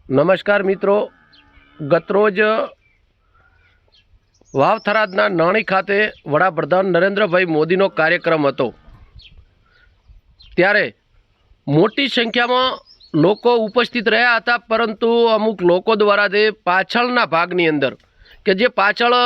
નમસ્કાર મિત્રો, ગતરોજ વાવ થરાદના નાણી ખાતે વડાપ્રધાન નરેન્દ્રભાઈ મોદીનો કાર્યક્રમ હતો। ત્યારે મોટી સંખ્યામાં લોકો ઉપસ્થિત રહ્યા હતા, પરંતુ અમુક લોકો દ્વારા જે પાછળના ભાગની અંદર કે જે પાછળ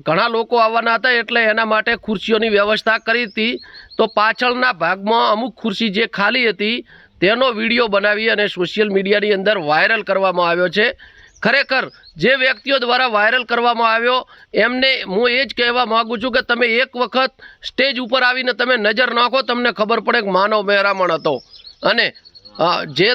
ઘણા લોકો આવવાના હતા એટલે એના માટે ખુરશીઓની વ્યવસ્થા કરી હતી, તો પાછળના ભાગમાં અમુક ખુરશી જે ખાલી હતી તેનો વિડીયો બનાવી અને સોશિયલ મીડિયાની અંદર વાયરલ કરવામાં આવ્યો છે। ખરેખર જે વ્યક્તિઓ દ્વારા વાયરલ કરવામાં આવ્યો એમને હું એ જ કહેવા માગું છું કે તમે એક વખત સ્ટેજ ઉપર આવીને તમે નજર નાખો, તમને ખબર પડે કે માનવ મહેરામણ હતો। અને જે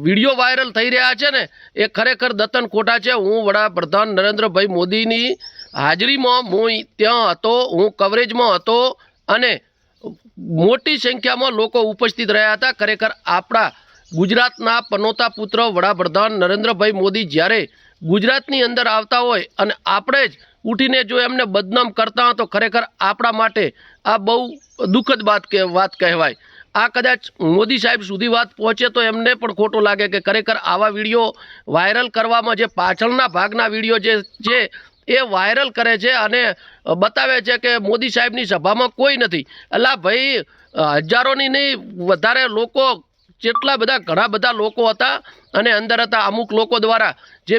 વિડીયો વાયરલ થઈ રહ્યા છે ને એ ખરેખર દતન ખોટા છે। હું વડાપ્રધાન નરેન્દ્રભાઈ મોદીની હાજરીમાં હું ત્યાં હતો, હું કવરેજમાં હતો અને મોટી સંખ્યામાં લોકો ઉપસ્થિત રહ્યા હતા। ખરેખર આપણા ગુજરાતના પનોતા પુત્ર વડાપ્રધાન નરેન્દ્રભાઈ મોદી જ્યારે ગુજરાતની અંદર આવતા હોય અને આપણે જ ઉઠીને જો એમને બદનામ કરતા તો ખરેખર આપણા માટે આ બહુ દુઃખદ વાત કહેવાય। આ કદાચ મોદી સાહેબ સુધી વાત પહોંચે તો એમને પણ ખોટું લાગે કે ખરેખર આવા વિડીયો વાયરલ કરવામાં જે પાછળના ભાગના વિડીયો જે છે એ વાયરલ કરે છે અને બતાવે છે કે મોદી સાહેબની સભામાં કોઈ નથી। અલા ભાઈ, હજારોની નહીં વધારે લોકો, જેટલા બધા ઘણા બધા લોકો હતા અને અંદર હતા। અમુક લોકો દ્વારા જે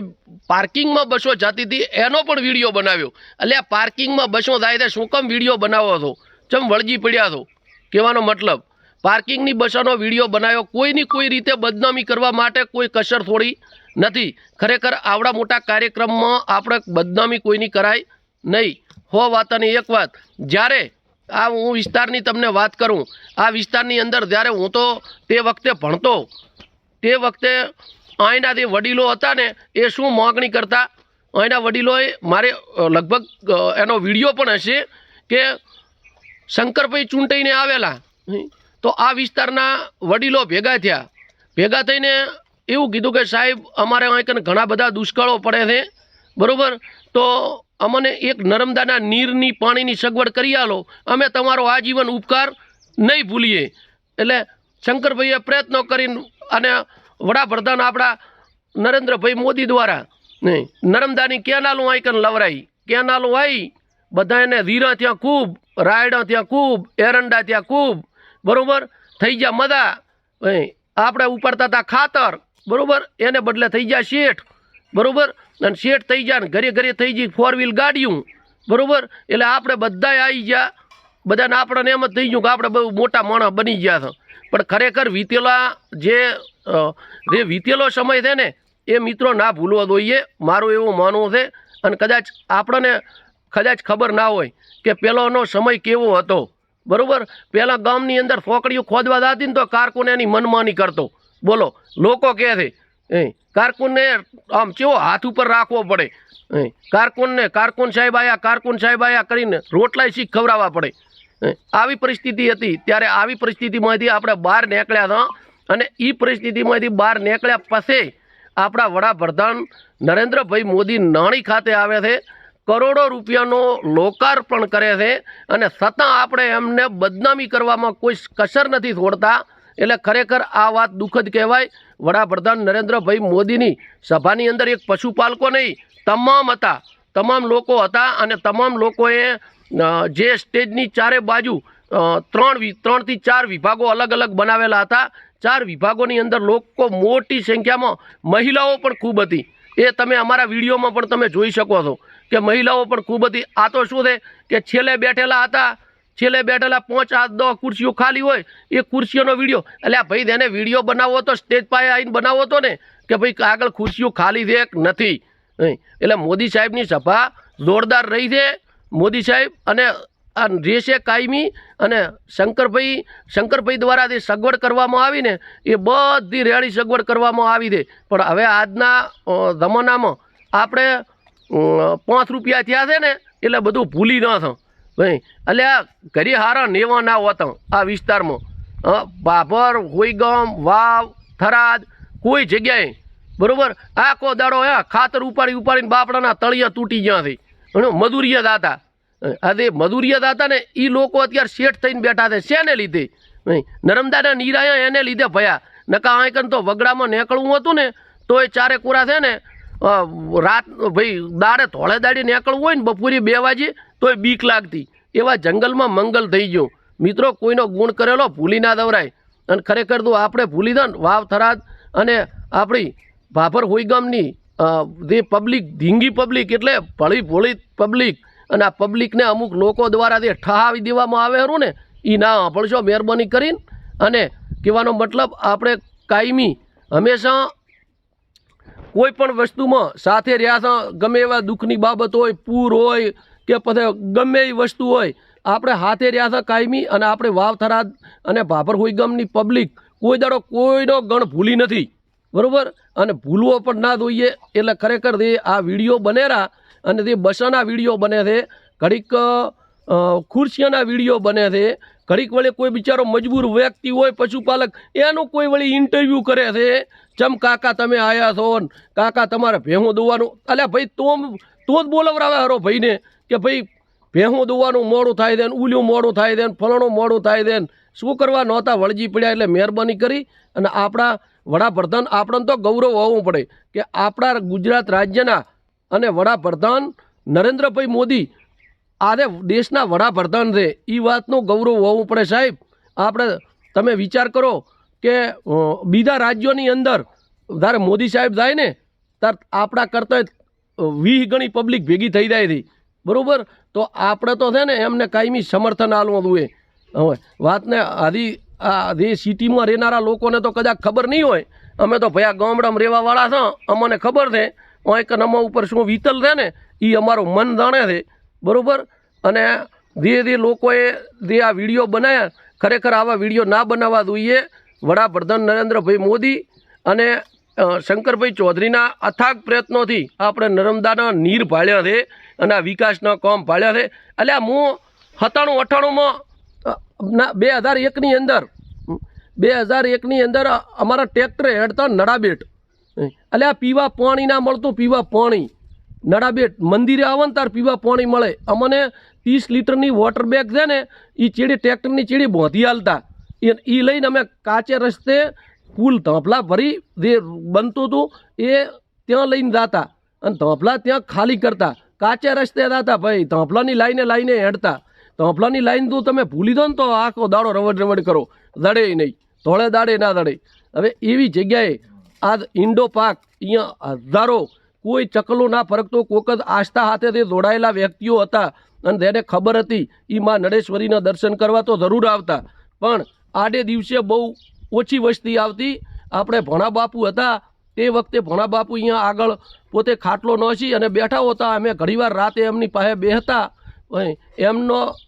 પાર્કિંગમાં બસો જતી હતી એનો પણ વિડીયો બનાવ્યો। એટલે આ પાર્કિંગમાં બસો જાય છે, શું કામ વિડીયો બનાવો છો? ચમ વળગી પડ્યા છો? કહેવાનો મતલબ પાર્કિંગની બસોનો વિડીયો બનાવ્યો, કોઈની કોઈ રીતે બદનામી કરવા માટે કોઈ કસર થોડી નથી। ખરેખર આવડા મોટા કાર્યક્રમમાં આપણે બદનામી કોઈની કરાય નહીં। હો વાતની એક વાત, જ્યારે આ હું વિસ્તારની તમને વાત કરું, આ વિસ્તારની અંદર જ્યારે હું તો તે વખતે ભણતો, તે વખતે અહીંના જે વડીલો હતા ને એ શું માગણી કરતા, અહીંના વડીલોએ મારે લગભગ એનો વિડીયો પણ હશે કે શંકરભાઈ ચૂંટાઈને આવેલા તો આ વિસ્તારના વડીલો ભેગા થયા, ભેગા થઈને એવું કીધું કે સાહેબ અમારે અહીં ઘણા બધા દુષ્કાળો પડે છે, બરાબર, તો અમને એક નર્મદાના નીરની પાણીની સગવડ કરી આલો, અમે તમારો આજીવન ઉપકાર નહીં ભૂલીએ। એટલે શંકરભાઈએ પ્રયત્નો કરીને અને વડાપ્રધાન આપણા નરેન્દ્રભાઈ મોદી દ્વારા નર્મદાની કેનાલો આઈકન લવરાઈ, કેનાલો આવી, બધા એને વીરા ત્યાં ખૂબ, રાયડા ત્યાં ખૂબ, એરંડા ત્યાં ખૂબ, બરાબર, થઈ ગયા મદા, આપણે ઉપાડતા હતા ખાતર, બરાબર, એને બદલે થઈ ગયા શેઠ, બરાબર, અને શેઠ થઈ ગયા ને ઘરે ઘરે થઈ ગઈ 4 વ્હીલ ગાડીઓ, બરાબર। એટલે આપણે બધાય આવી ગયા, બધાને આપણને એમ જ થઈ ગયું કે આપણે બહુ મોટા માણસ બની ગયા છે। પણ ખરેખર વીતેલો સમય છે ને એ મિત્રો ના ભૂલવો જોઈએ, મારું એવું માનવું છે। અને કદાચ આપણને ખબર ના હોય કે પહેલાંનો સમય કેવો હતો, બરાબર। પહેલાં ગામની અંદર ફોકડીઓ ખોદવા જતી ને તો કારકુને એની મનમાની કરતો, બોલો, લોકો કહે છે કારકુનને આમ કેવો હાથ ઉપર રાખવો પડે, કારકુન સાહેબ આયા કરીને રોટલાય શીખ ખવડાવવા પડે। આવી પરિસ્થિતિ હતી ત્યારે આવી પરિસ્થિતિમાંથી આપણે બહાર નીકળ્યા હતા અને એ પરિસ્થિતિમાંથી બહાર નીકળ્યા પછી આપણા વડાપ્રધાન નરેન્દ્રભાઈ મોદી નાણી ખાતે આવે છે, કરોડો રૂપિયાનો લોકાર્પણ કરે છે અને છતાં આપણે એમને બદનામી કરવામાં કોઈ કસર નથી છોડતા। એટલે ખરેખર આ વાત દુઃખદ કહેવાય। વડાપ્રધાન નરેન્દ્રભાઈ મોદીની સભાની અંદર એક પશુપાલકો નહીં, તમામ લોકો હતા અને તમામ લોકોએ જે સ્ટેજની ચારે બાજુ 3 થી 4 વિભાગો અલગ અલગ બનાવેલા હતા। 4 વિભાગોની અંદર લોકો મોટી સંખ્યામાં, મહિલાઓ પણ ખૂબ હતી, એ તમે અમારા વિડીયોમાં પણ તમે જોઈ શકો છો કે મહિલાઓ પણ ખૂબ હતી। આ તો શું છે કે છેલ્લે બેઠેલા 5-10 ખુરશીઓ ખાલી હોય, એ ખુરશીઓનો વિડીયો, એટલે ભાઈ તેને વિડીયો બનાવવો તો સ્ટેજ પાસે આવીને બનાવો તો ને કે ભાઈ આગળ ખુરશીઓ ખાલી છે કે નથી। એટલે મોદી સાહેબની સભા જોરદાર રહી છે, મોદી સાહેબ અને આ રહેશે કાયમી। અને શંકરભાઈ દ્વારા જે સગવડ કરવામાં આવી ને એ બધી રેડી સગવડ કરવામાં આવી છે। પણ હવે આજના જમાનામાં આપણે 5 રૂપિયા થયા છે ને એટલે બધું ભૂલી ન થો ભાઈ। એટલે આ ઘરે હારા નેવા ના હોતા આ વિસ્તારમાં, ભાભર, હોઈગામ, વાવ, થરાદ, કોઈ જગ્યાએ, બરાબર, આખો દાડો ખાતર ઉપાડીને બાપડાના તળિયા તૂટી ગયા છે, મજૂરિયા દાતા। આજે મજૂરિયા દાતા ને એ લોકો અત્યારે શેઠ થઈને બેઠા છે, શેને લીધે? નર્મદાના નીરાયા એને લીધે ભયા, નકા આંકન તો વગડામાં નીકળવું હતું ને તો એ ચારે કોરા છે ને રાત ભાઈ દાડે ધોળે દાડી નીકળવું હોય ને બપોરે 2 વાગે તોય બીક લાગતી. એવા જંગલમાં મંગલ થઈ ગયો. મિત્રો, કોઈનો ગુણ કરેલો ભૂલી ના દવરાય. અને ખરેખર તો આપણે ભૂલી દો ને વાવ થરાદ અને આપણી ભાભર હોઈગામની જે પબ્લિક, ધીંગી પબ્લિક એટલે ભળી ભોળી પબ્લિક, અને આ પબ્લિકને અમુક લોકો દ્વારા જે ઠહાવી દેવામાં આવે ખરું ને એ ના સાંભળશો મહેરબાની કરીને. અને કહેવાનો મતલબ આપણે કાયમી હંમેશા કોઈ પણ વસ્તુમાં સાથે રહ્યા છો. ગમે એવા દુઃખની બાબત હોય, પૂર હોય કે પછી ગમે એ વસ્તુ હોય, આપણે હાથે રહ્યા છો કાયમી. અને આપણે વાવ થરાદ અને ભાભર હોઈગામની પબ્લિક કોઈ દાડો કોઈનો ગણ ભૂલી નથી, બરાબર. અને ભૂલવો પણ ના જોઈએ. એટલે ખરેખર જે આ વિડીયો બનેરા અને જે બસોના વિડીયો બને છે, ઘડીક ખુરશીઓના વિડીયો બને છે, ઘડીક વળી કોઈ બિચારો મજબૂર વ્યક્તિ હોય પશુપાલક એનું કોઈ વળી ઇન્ટરવ્યૂ કરે છે. ચમ કાકા તમે આવ્યા છો ને કાકા તમારે ભેહું દોવાનું. અલ્યા ભાઈ તો જ બોલવરાવે હરો ભાઈને કે ભાઈ ભેહું દોવાનું મોડું થાય છે ને, ઉલ્યું મોડું થાય છે ને, ફલાણું મોડું થાય છે ને. શું કરવા નહોતા વળજી પડ્યા. એટલે મહેરબાની કરી અને આપણા વડાપ્રધાન, આપણને તો ગૌરવ હોવું પડે કે આપણા ગુજરાત રાજ્યના અને વડાપ્રધાન નરેન્દ્રભાઈ મોદી આજે દેશના વડાપ્રધાન છે. એ વાતનું ગૌરવ હોવું પડે સાહેબ. આપણે તમે વિચાર કરો કે બીજા રાજ્યોની અંદર જ્યારે મોદી સાહેબ જાય ને ત્યારે આપણા કરતાં 20 ગણી પબ્લિક ભેગી થઈ જાય છે, બરાબર. તો આપણે તો છે ને એમને કાયમી સમર્થન આપવું જોઈએ. હવે વાતને આધી આ જે સિટીમાં રહેનારા લોકોને તો કદાચ ખબર નહીં હોય. અમે તો ભયા ગામડામાં રહેવાવાળા છો, અમને ખબર છે એક નમા ઉપર શું વીતલ છે ને એ અમારું મન જાણે છે, બરાબર. અને જે લોકોએ જે આ વિડીયો બનાવ્યા, ખરેખર આવા વિડીયો ના બનાવવા જોઈએ. વડાપ્રધાન નરેન્દ્રભાઈ મોદી અને શંકરભાઈ ચૌધરીના અથાગ પ્રયત્નોથી આપણે નર્મદાના નીર ભાળ્યા છે અને આ વિકાસના કામ ભાળ્યા છે. એટલે હું 97-98માં 2001ની અંદર 2001ની અંદર અમારા ટ્રેક્ટરે હેડતા નડાબેટ, એટલે આ પીવા પાણી ના મળતું. પીવા પાણી નડાબેટ મંદિરે આવે ને તાર પીવા પાણી મળે. અમને 30 લીટરની વોટર બેગ છે ને એ ચીડી ટ્રેક્ટરની ચીડી બોંધી હાલતા. એ લઈને અમે કાચે રસ્તે પુલ ધોંપલા ભરી જે બનતું હતું એ ત્યાં લઈને જતા અને ધોંપલા ત્યાં ખાલી કરતા. કાચે રસ્તે જતા ભાઈ, ધોંપલાની લાઈને હેડતા. ધોંપલાની લાઈન તો તમે ભૂલી દો ને તો આખો દાડો રવડ કરો, દડે નહીં, ધોળે દાડે ના દડે. હવે એવી જગ્યાએ આજ ઇન્ડો પાક અહીંયા હજારો કોઈ ચકલું ના ફરકતો કોક જ આસ્થા સાથે જોડાયેલા વ્યક્તિઓ હતા અને તેને ખબર હતી એ માં નડેશ્વરીના દર્શન કરવા તો જરૂર આવતા. પણ આડે દિવસે બહુ ઓછી વસ્તી આવતી. આપણે ભણા બાપુ હતા તે વખતે ભણા બાપુ અહીંયા આગળ પોતે ખાટલો નોસી અને બેઠા હોતા. અમે ઘણીવાર રાતે એમની પાસે બેહતા.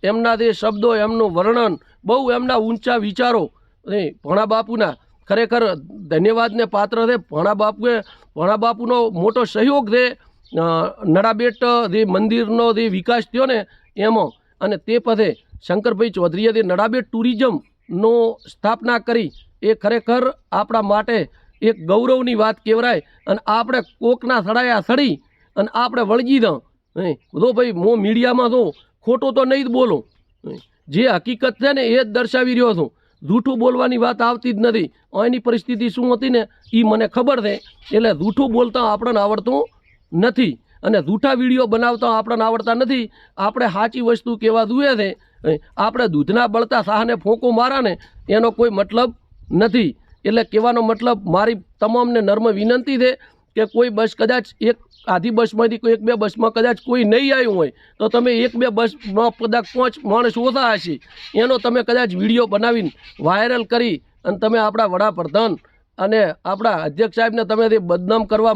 એમના જે શબ્દો, એમનું વર્ણન, બહુ એમના ઊંચા વિચારો ભણા બાપુના ખરેખર ધન્યવાદને પાત્ર છે. ભણા બાપુનો મોટો સહયોગ છે નડાબેટ જે મંદિરનો જે વિકાસ થયો ને એમાં. અને તે પછી શંકરભાઈ ચૌધરીએ જે નડાબેટ ટુરિઝમનો સ્થાપના કરી એ ખરેખર આપણા માટે એક ગૌરવની વાત કહેવાય. અને આપણે કોકના સડાયા સડી અને આપણે વળગી દઉં તો ભાઈ હું મીડિયામાં છું, ખોટું તો નહીં જ બોલું. જે હકીકત છે ને એ જ દર્શાવી રહ્યો છું. જૂઠું બોલવાની વાત આવતી જ નથી. અહીંની પરિસ્થિતિ શું હતી ને એ મને ખબર છે. એટલે જૂઠું બોલતા આપણને આવડતું નથી અને જૂઠા વિડીયો બનાવતા આપણને આવડતા નથી. આપણે સાચી વસ્તુ કહેવા જોઈએ છે. આપણે દૂધના બળતા શાહને ફોંકો મારા ને એનો કોઈ મતલબ નથી. એટલે કહેવાનો મતલબ મારી તમામને નર્મ વિનંતી છે કે કોઈ બસ કદાચ એક આધી બસમાંથી કોઈ 1-2 બસમાં કદાચ કોઈ નહીં આવ્યું હોય તો તમે 1-2 બસમાં કદાચ 5 માણસ ઓછા હશે એનો તમે કદાચ વિડીયો બનાવીને વાયરલ કરી અને તમે આપણા વડાપ્રધાન અને આપણા અધ્યક્ષ સાહેબને તમે જે બદનામ કરવા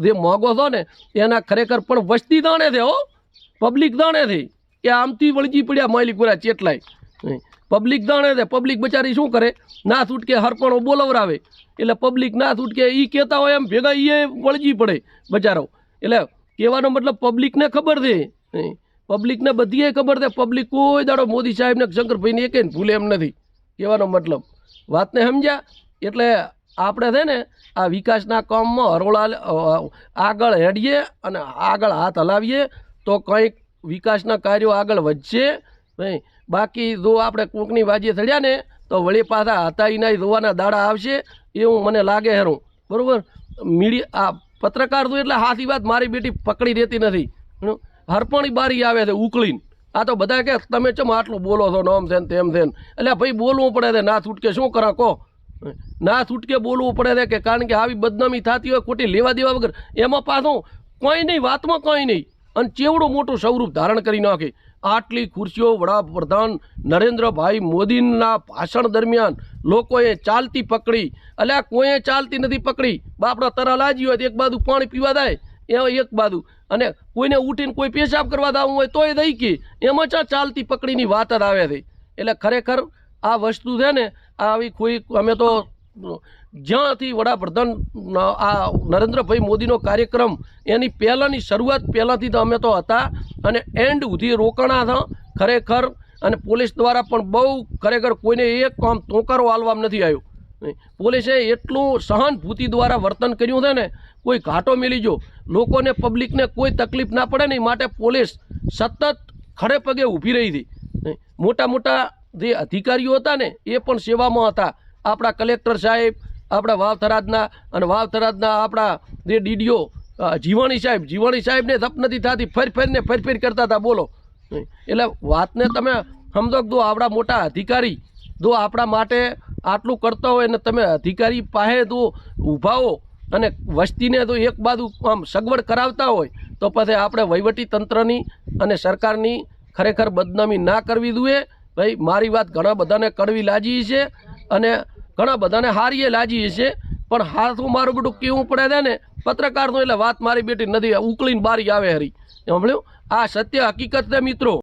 જે માગો છો ને એના ખરેખર પણ વસ્તી જાણે છે. પબ્લિક જાણે છે કે આમથી વળગી પડ્યા માલિકુરા ચેટલાય. પબ્લિક જાણે છે. પબ્લિક બચારી શું કરે, ના છૂટકે હરપણો બોલવરાવે એટલે પબ્લિક ના છૂટકે એ કહેતા હોય એમ ભેગા એ વળગી પડે બચારો. એટલે કહેવાનો મતલબ પબ્લિકને ખબર છે, પબ્લિકને બધીએ ખબર છે. પબ્લિક કોઈ દાડો મોદી સાહેબને શંકરભાઈને એકે ભૂલે એમ નથી. કહેવાનો મતલબ વાતને સમજ્યા. એટલે આપણે છે ને આ વિકાસના કામમાં હરોળા આગળ હેડીએ અને આગળ હાથ હલાવીએ તો કંઈક વિકાસના કાર્યો આગળ વધશે. બાકી જો આપણે કોકની વાજે ચડ્યા ને તો વળી પાછા હતા એના જોવાના દાડા આવશે એવું મને લાગે હેરું, બરાબર. મીડિયા આ પત્રકાર તો એટલે હાથી વાત મારી બેટી પકડી રહેતી નથી, હરપણી બારી આવે છે ઉકળીને. આ તો બધા કે તમે ચમ આટલું બોલો છો નોમ છે ને તેમ છે, એટલે ભાઈ બોલવું પડે છે, ના છૂટકે શું કરા કહો, ના છૂટકે બોલવું પડે છે કે કારણ કે આવી બદનામી થતી હોય ખોટી લેવા દેવા વગર, એમાં પાછું કોઈ નહીં, વાતમાં કંઈ નહીં, અને ચેવડું મોટું સ્વરૂપ ધારણ કરી નાખે. આટલી ખુરશીઓ વડાપ્રધાન નરેન્દ્રભાઈ મોદીના ભાષણ દરમિયાન લોકોએ ચાલતી પકડી, અલ્યા કોઈએ ચાલતી નથી પકડી. બાપડા તરા લાજી હોય તો એક બાજુ પાણી પીવા જાય એ એક બાજુ, અને કોઈને ઉઠીને કોઈ પેશાબ કરવા દાવું હોય તોય દઈ કે એમાં ચાલતી પકડીની વાત જ આવે છે. એટલે ખરેખર આ વસ્તુ છે ને આવી કોઈ અમે તો જ્યાંથી વડાપ્રધાન આ નરેન્દ્રભાઈ મોદીનો કાર્યક્રમ એની પહેલાંની શરૂઆત પહેલાંથી તો અમે તો હતા અને એન્ડ સુધી રોકાણા હતા ખરેખર. અને પોલીસ દ્વારા પણ બહુ ખરેખર કોઈને એક કામ તોકારો હાલવામાં નથી આવ્યો. પોલીસે એટલું સહાનુભૂતિ દ્વારા વર્તન કર્યું છે ને, કોઈ ઘાટો મેલી જો લોકોને પબ્લિકને કોઈ તકલીફ ના પડે ને માટે પોલીસ સતત ખડે પગે ઊભી રહી હતી. મોટા મોટા જે અધિકારીઓ હતા ને એ પણ સેવામાં હતા. આપણા કલેક્ટર સાહેબ, આપણા વાવ થરાદના આપણા જે ડીડીઓ જીવાણી સાહેબને ધપ નથી થતી, ફેર કરતા હતા બોલો. એટલે વાતને તમે સમજો દો, આપણા મોટા અધિકારી જો આપણા માટે આટલું કરતા હોય ને તમે અધિકારી પાસે તો ઊભા હો અને વસ્તીને તો એક બાજુ આમ સગવડ કરાવતા હોય તો પછી આપણે વહીવટી તંત્રની અને સરકારની ખરેખર બદનામી ના કરવી જોઈએ. ભાઈ મારી વાત ઘણા બધાને કડવી લાગી છે અને ઘણા બધાને હારીએ લાગી છે, પણ હાથું મારું બધું કેવું પડે છે ને પત્રકારનું, એટલે વાત મારી બેટી નથી ઉકળીને બારી આવે હરી. સાંભળ્યું? આ સત્ય હકીકત છે મિત્રો.